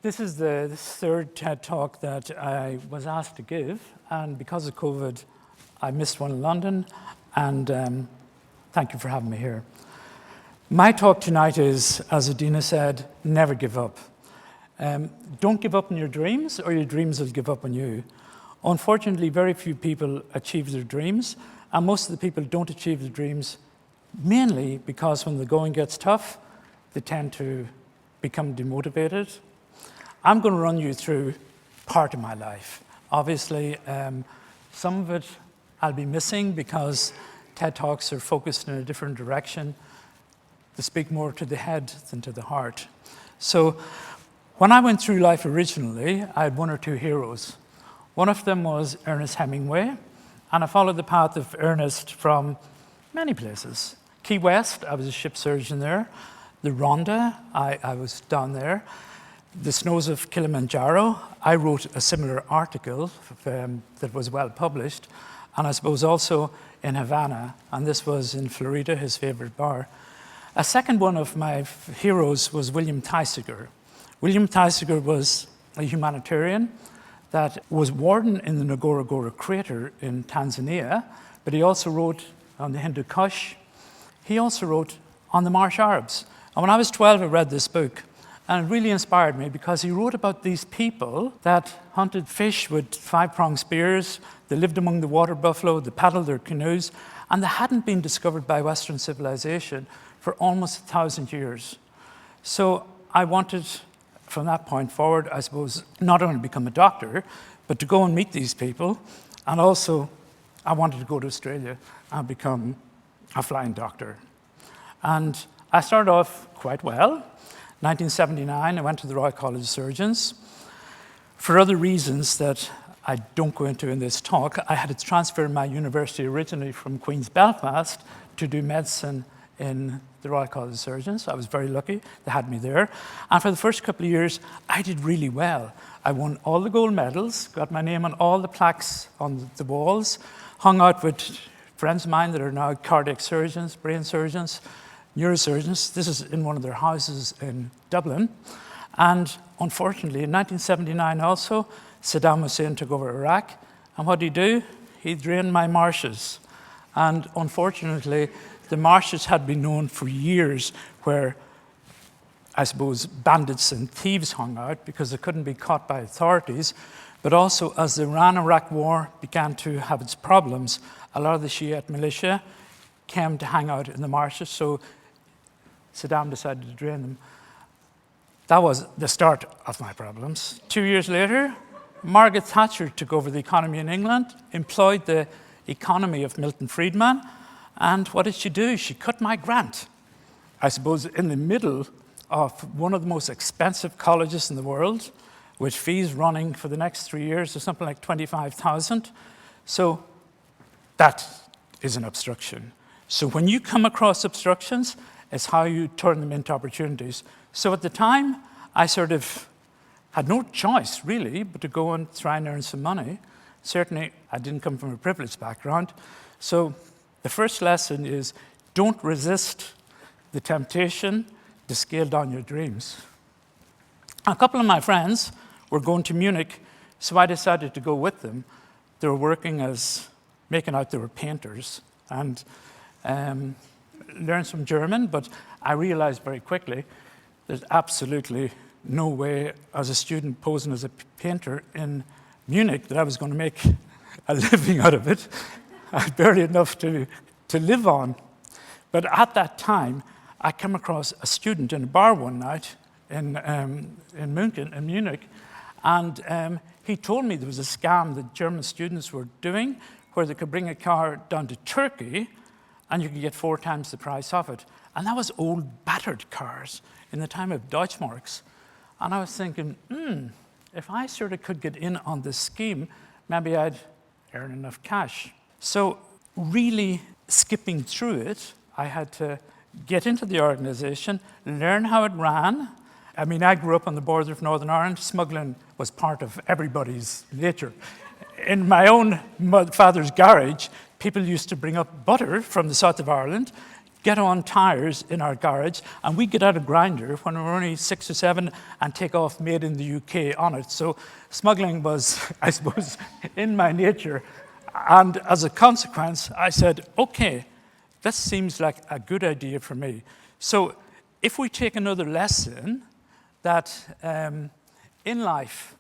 This is the third TED Talk that I was asked to give, and because of COVID, I missed one in London, and thank you for having me here. My talk tonight is, as Adina said, never give up. Don't give up on your dreams, or your dreams will give up on you. Unfortunately, very few people achieve their dreams, and most of the people don't achieve their dreams mainly because when the going gets tough, they tend to become demotivated. I'm going to run you through part of my life. Obviously, some of it I'll be missing because TED Talks are focused in a different direction. They speak more to the head than to the heart. So when I went through life originally, I had one or two heroes. One of them was Ernest Hemingway, and I followed the path of Ernest from many places. Key West, I was a ship surgeon there. The Rhondda, I was down there. The snows of Kilimanjaro, I wrote a similar article that was well published. And I suppose also in Havana, and this was in Florida, his favorite bar. A second one of my heroes was William Thesiger. William Thesiger was a humanitarian that was warden in the Ngorongoro crater in Tanzania, but he also wrote on the Hindu Kush. He also wrote on the Marsh Arabs. And when I was 12, I read this book, and it really inspired me because he wrote about these people that hunted fish with 5-pronged spears, they lived among the water buffalo, they paddled their canoes, and they hadn't been discovered by Western civilization for almost 1,000 years. So I wanted, from that point forward, I suppose, not only to become a doctor, but to go and meet these people, and also I wanted to go to Australia and become a flying doctor. And I started off quite well. 1979, I went to the Royal College of Surgeons. For other reasons that I don't go into in this talk, I had to transfer my university originally from Queen's Belfast to do medicine in the Royal College of Surgeons. I was very lucky, they had me there. And for the first couple of years, I did really well. I won all the gold medals, got my name on all the plaques on the walls, hung out with friends of mine that are now cardiac surgeons, brain surgeons, neurosurgeons. This is in one of their houses in Dublin. And unfortunately, in 1979 also, Saddam Hussein took over Iraq. And what did he do? He drained my marshes. And unfortunately, the marshes had been known for years where, I suppose, bandits and thieves hung out because they couldn't be caught by authorities. But also, as the Iran-Iraq war began to have its problems, a lot of the Shiite militia came to hang out in the marshes, so Saddam decided to drain them. That was the start of my problems. 2 years later, Margaret Thatcher took over the economy in England, employed the economy of Milton Friedman, and what did she do? She cut my grant. I suppose in the middle of one of the most expensive colleges in the world, with fees running for the next 3 years to something like 25,000. So that is an obstruction. So when you come across obstructions, it's how you turn them into opportunities. So at the time, I sort of had no choice, really, but to go and try and earn some money. Certainly, I didn't come from a privileged background. So the first lesson is don't resist the temptation to scale down your dreams. A couple of my friends were going to Munich, so I decided to go with them. They were working as, making out they were painters, and learned some German, but I realized very quickly there's absolutely no way as a student posing as a painter in Munich that I was going to make a living out of it. I had barely enough to live on. But at that time, I came across a student in a bar one night in Munich, and he told me there was a scam that German students were doing where they could bring a car down to Turkey and you could get 4 times the price of it. And that was old, battered cars in the time of Deutschmarks. And I was thinking, if I sort of could get in on this scheme, maybe I'd earn enough cash. So really skipping through it, I had to get into the organization, learn how it ran. I mean, I grew up on the border of Northern Ireland. Smuggling was part of everybody's nature. In my own father's garage, people used to bring up butter from the south of Ireland, get on tires in our garage, and we get out a grinder when we're only 6 or 7 and take off made in the UK on it. So smuggling was, I suppose, in my nature. And as a consequence, I said, okay, this seems like a good idea for me. So if we take another lesson that in life,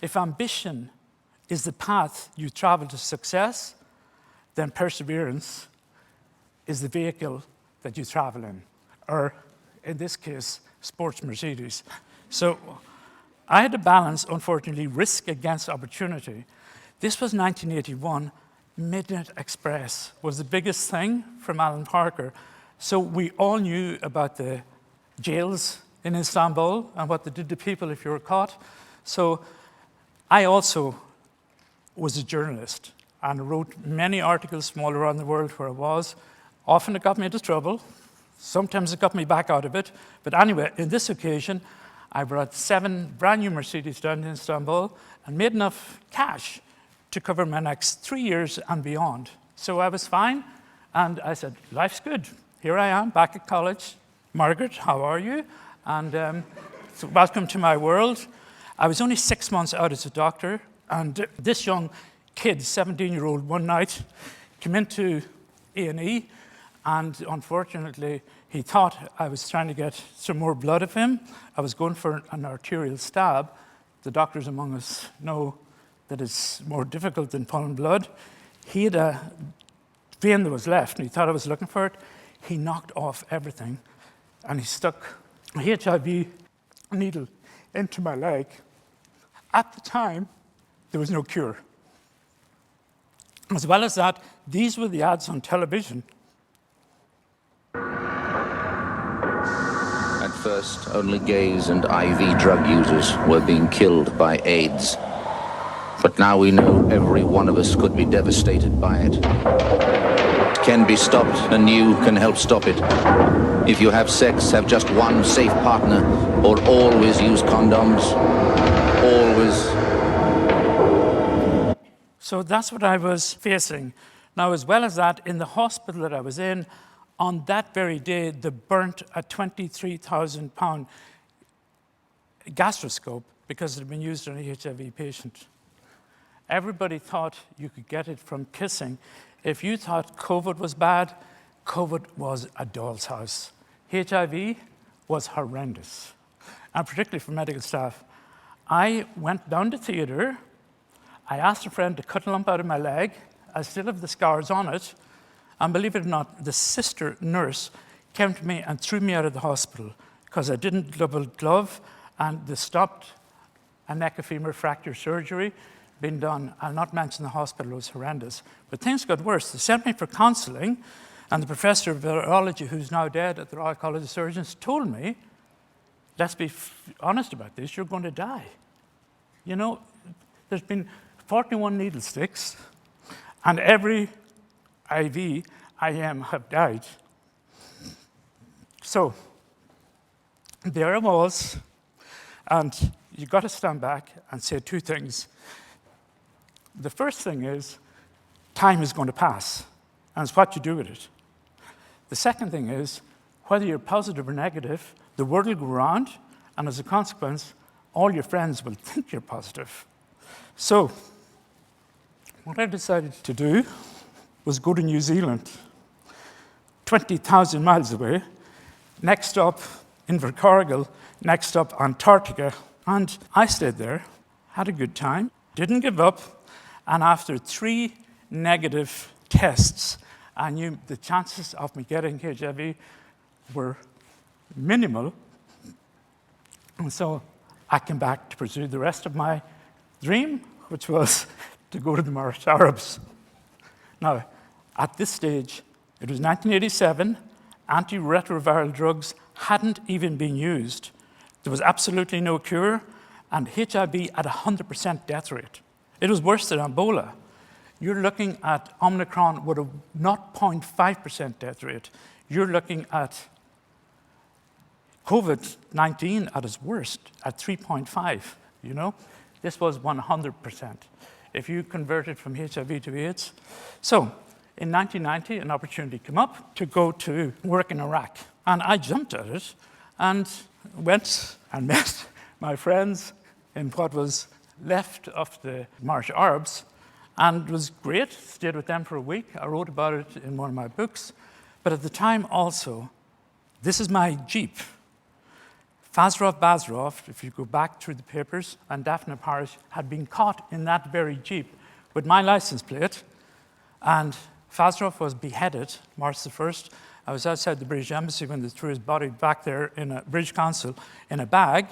if ambition is the path you travel to success, then perseverance is the vehicle that you travel in, or in this case, sports Mercedes. So I had to balance, unfortunately, risk against opportunity. This was 1981. Midnight Express was the biggest thing from Alan Parker. So we all knew about the jails in Istanbul and what they did to people if you were caught. So I also was a journalist and wrote many articles from all around the world where I was. Often it got me into trouble. Sometimes it got me back out of it. But anyway, in this occasion, I brought 7 brand new Mercedes down to Istanbul and made enough cash to cover my next 3 years and beyond. So I was fine, and I said, life's good. Here I am, back at college. Margaret, how are you? And so welcome to my world. I was only 6 months out as a doctor, and this young kid, 17-year-old, one night came into A&E, and unfortunately, he thought I was trying to get some more blood of him. I was going for an arterial stab. The doctors among us know that it's more difficult than pulling blood. He had a vein that was left, and he thought I was looking for it. He knocked off everything, and he stuck a HIV needle into my leg. At the time, there was no cure. As well as that, these were the ads on television. At first, only gays and IV drug users were being killed by AIDS. But now we know every one of us could be devastated by it. It can be stopped, and you can help stop it. If you have sex, have just one safe partner, or always use condoms. Always. So that's what I was facing. Now, as well as that, in the hospital that I was in, on that very day, they burnt a £23,000 gastroscope because it had been used on a HIV patient. Everybody thought you could get it from kissing. If you thought COVID was bad, COVID was a doll's house. HIV was horrendous, and particularly for medical staff. I went down to theatre. I asked a friend to cut a lump out of my leg. I still have the scars on it. And believe it or not, the sister nurse came to me and threw me out of the hospital because I didn't double glove, and they stopped a neck and femur fracture surgery being done. I'll not mention the hospital, it was horrendous. But things got worse. They sent me for counselling, and the professor of virology, who's now dead at the Royal College of Surgeons, told me, let's be honest about this, you're going to die. You know, there's been 41 needle sticks, and every IV, IM have died. So there I was, and you've got to stand back and say 2 things. The first thing is, time is going to pass, and it's what you do with it. The second thing is, whether you're positive or negative, the word will go around, and as a consequence, all your friends will think you're positive. So what I decided to do was go to New Zealand, 20,000 miles away, next up Invercargill, next up Antarctica, and I stayed there, had a good time, didn't give up, and after 3 negative tests, I knew the chances of me getting HIV were minimal, and so I came back to pursue the rest of my dream, which was to go to the Marsh Arabs. Now, at this stage, it was 1987, antiretroviral drugs hadn't even been used. There was absolutely no cure, and HIV at 100% death rate. It was worse than Ebola. You're looking at Omicron with a 0.5% death rate. You're looking at COVID-19 at its worst, at 3.5, you know? This was 100%. If you converted from HIV to AIDS. So in 1990, an opportunity came up to go to work in Iraq. And I jumped at it and went and met my friends in what was left of the Marsh Arabs, and it was great. Stayed with them for a week. I wrote about it in one of my books. But at the time also, this is my Jeep. Fazrov Bazrov, if you go back through the papers, and Daphne Parish had been caught in that very Jeep with my license plate, and Fazrov was beheaded March the 1st. I was outside the British Embassy when they threw his body back there in a British consul in a bag,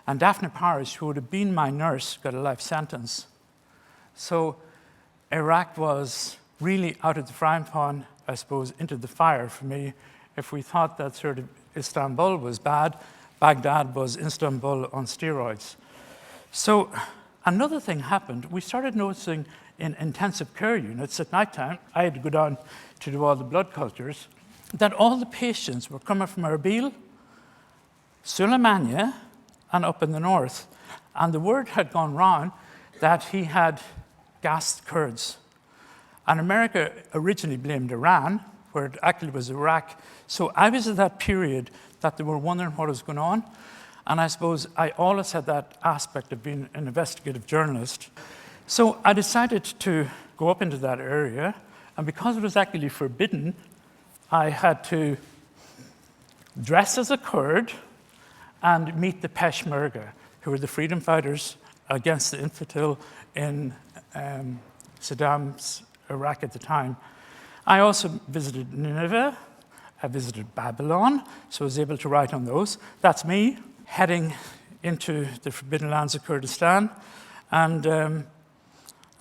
and Daphne Parish, who would have been my nurse, got a life sentence. So Iraq was really out of the frying pan, I suppose, into the fire for me. If we thought that sort of Istanbul was bad, Baghdad was Istanbul on steroids. So another thing happened. We started noticing in intensive care units at night time, I had to go down to do all the blood cultures, that all the patients were coming from Erbil, Suleimania, and up in the north. And the word had gone round that he had gassed Kurds. And America originally blamed Iran, where it actually was Iraq. So I was at that period that they were wondering what was going on. And I suppose I always had that aspect of being an investigative journalist. So I decided to go up into that area. And because it was actually forbidden, I had to dress as a Kurd and meet the Peshmerga, who were the freedom fighters against the infidel in Saddam's Iraq at the time. I also visited Nineveh. I visited Babylon, so I was able to write on those. That's me heading into the forbidden lands of Kurdistan. And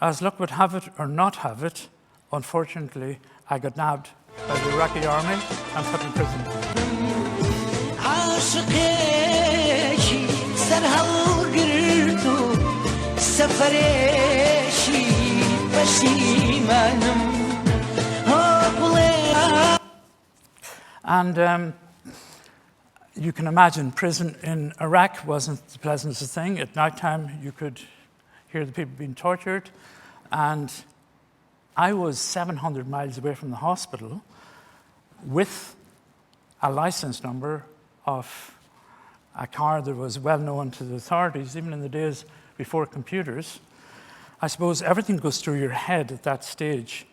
as luck would have it or not have it, unfortunately, I got nabbed by the Iraqi army and put in prison. And you can imagine prison in Iraq wasn't the pleasantest thing. At night time, you could hear the people being tortured. And I was 700 miles away from the hospital with a license number of a car that was well known to the authorities, even in the days before computers. I suppose everything goes through your head at that stage.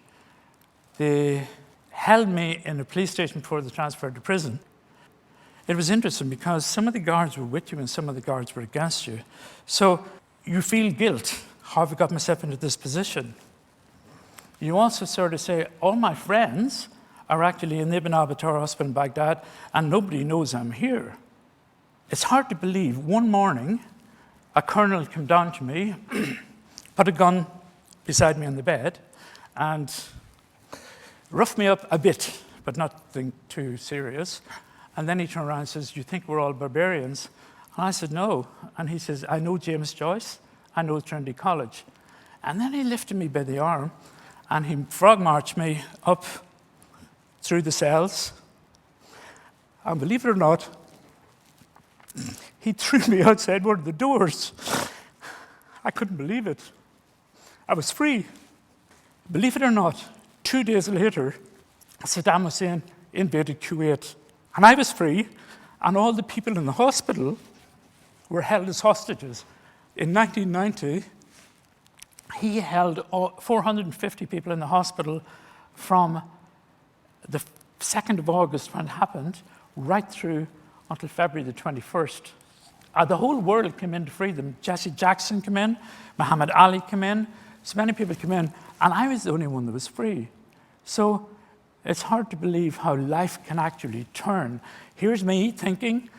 They held me in a police station before they transferred to prison. It was interesting because some of the guards were with you and some of the guards were against you. So you feel guilt. How have I got myself into this position? You also sort of say, all my friends are actually in the Ibn Abatar hospital in Baghdad and nobody knows I'm here. It's hard to believe. One morning, a colonel came down to me, put a gun beside me on the bed, and roughed me up a bit, but nothing too serious. And then he turned around and says, "You think we're all barbarians?" And I said, "No." And he says, "I know James Joyce. I know Trinity College." And then he lifted me by the arm, and he frog marched me up through the cells. And believe it or not, he threw me outside one of the doors. I couldn't believe it. I was free. Believe it or not, 2 days later, Saddam Hussein invaded Kuwait. And I was free, and all the people in the hospital were held as hostages. In 1990, he held 450 people in the hospital from the 2nd of August when it happened, right through until February the 21st. The whole world came in to free them. Jesse Jackson came in, Muhammad Ali came in, so many people came in, and I was the only one that was free. So it's hard to believe how life can actually turn. Here's me thinking,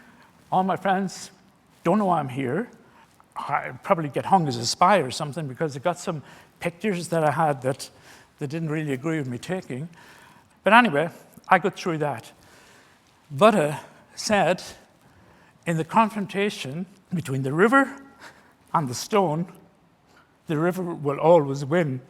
all my friends don't know I'm here. I'd probably get hung as a spy or something because they got some pictures that I had that they didn't really agree with me taking. But anyway, I got through that. Buddha said, in the confrontation between the river and the stone, the river will always win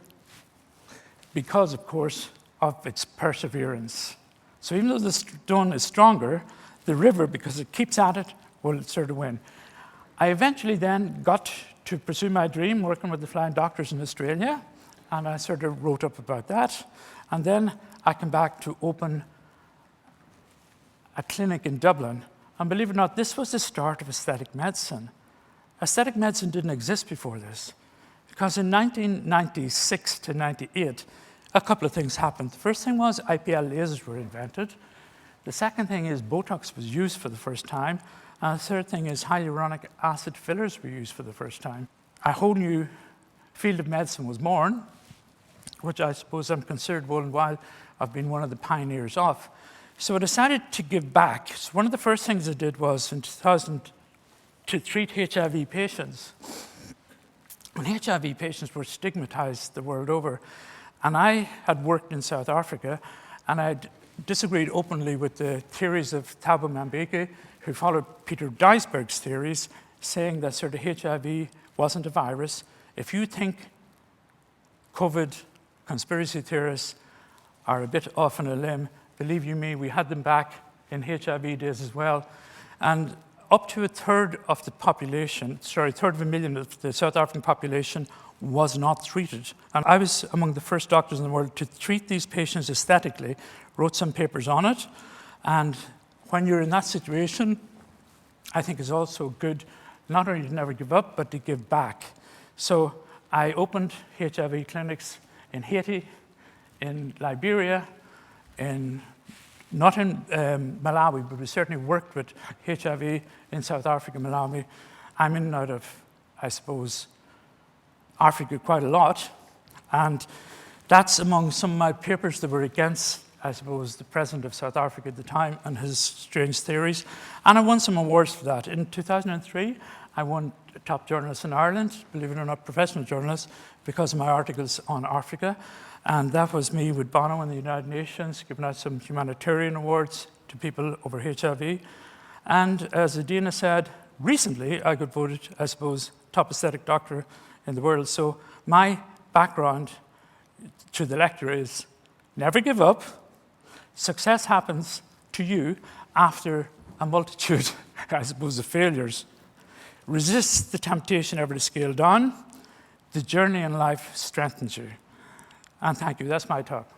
because, of course, of its perseverance. So even though the stone is stronger, the river, because it keeps at it, will sort of win. I eventually then got to pursue my dream working with the Flying Doctors in Australia, and I sort of wrote up about that. And then I came back to open a clinic in Dublin. And believe it or not, this was the start of aesthetic medicine. Aesthetic medicine didn't exist before this. Because in 1996 to 98, a couple of things happened. The first thing was IPL lasers were invented. The second thing is Botox was used for the first time. And the third thing is hyaluronic acid fillers were used for the first time. A whole new field of medicine was born, which I suppose I'm considered worldwide. I've been one of the pioneers of. So I decided to give back. So one of the first things I did was in 2000 to treat HIV patients. And HIV patients were stigmatized the world over. And I had worked in South Africa, and I disagreed openly with the theories of Thabo Mbeki, who followed Peter Duisberg's theories, saying that sort of HIV wasn't a virus. If you think COVID conspiracy theorists are a bit off on a limb, believe you me, we had them back in HIV days as well. And up to a third of the population, third of a million of the South African population was not treated. And I was among the first doctors in the world to treat these patients aesthetically, wrote some papers on it. And when you're in that situation, I think it's also good not only to never give up, but to give back. So I opened HIV clinics in Haiti, in Liberia, not in Malawi, but we certainly worked with HIV in South Africa, Malawi. I'm in and out of, I suppose, Africa quite a lot. And that's among some of my papers that were against, I suppose, the president of South Africa at the time and his strange theories. And I won some awards for that. In 2003, I won Top Journalist in Ireland, believe it or not, professional journalist, because of my articles on Africa. And that was me with Bono in the United Nations, giving out some humanitarian awards to people over HIV. And as Adina said, recently I got voted, I suppose, top aesthetic doctor in the world. So my background to the lecture is never give up. Success happens to you after a multitude, I suppose, of failures. Resist the temptation ever to scale down. The journey in life strengthens you. And thank you. That's my talk.